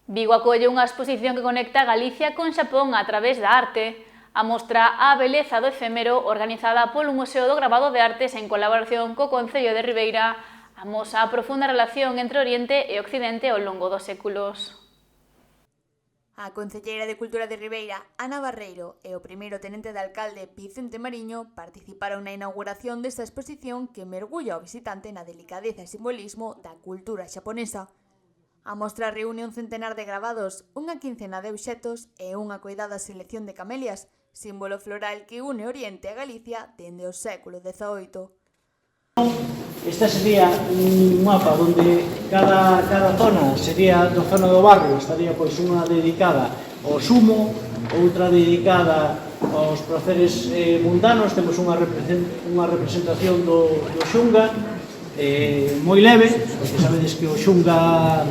Vigo acolle unha exposición que conecta Galicia con Xapón a través da arte. A mostra A beleza do efémero, organizada polo Museo do Gravado de Artes en colaboración co Concello de Ribeira, amosa a profunda relación entre Oriente e Occidente ao longo dos séculos. A concelleira de Cultura de Ribeira, Ana Barreiro, e o primeiro tenente de alcalde, Vicente Mariño, participaron na inauguración desta exposición que mergulla ao visitante na delicadeza e simbolismo da cultura xaponesa. A mostra reúne un centenar de gravados, unha quincena de obxetos e unha coidada selección de camelias, símbolo floral que une Oriente a Galicia dende o século XVIII. Esta sería un mapa onde cada zona sería do zona do barrio, estaría pois unha dedicada ao sumo, outra dedicada aos praceres mundanos, temos unha representación do xunga, moi leve, porque sabedes que o xunga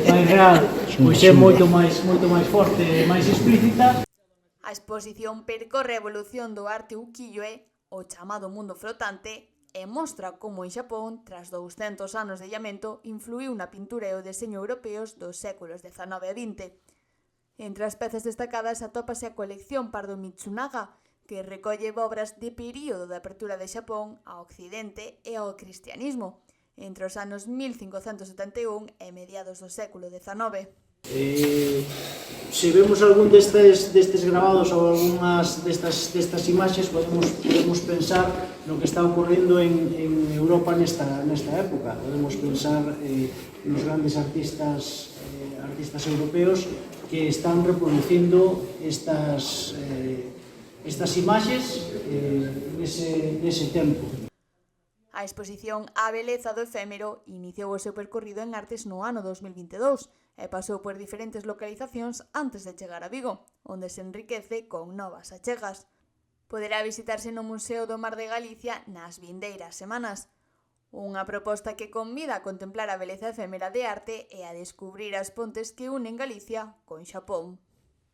máis real pois é moito máis forte e máis explícita. A exposición percorre a evolución do arte ukiyo-e, o chamado mundo flotante, e mostra como en Xapón, tras 200 anos de illamento, influiu na pintura e o deseño europeos dos séculos XIX e XX. Entre as pezas destacadas atópase a colección Pardo Mitsunaga, que recolle obras de período da apertura de Xapón ao Occidente e ao cristianismo, entre os anos 1571 e mediados do século XIX. Se vemos algún destes gravados ou algunhas destas imaxes, podemos pensar no que está ocorrendo en Europa nesta época. Podemos pensar nos grandes artistas europeos que están reproducindo estas imaxes nese tempo. A exposición A beleza do efémero iniciou o seu percorrido en artes no ano 2022 e pasou por diferentes localizacións antes de chegar a Vigo, onde se enriquece con novas achegas. Poderá visitarse no Museo do Mar de Galicia nas vindeiras semanas. Unha proposta que convida a contemplar a beleza efémera de arte e a descubrir as pontes que unen Galicia con Xapón.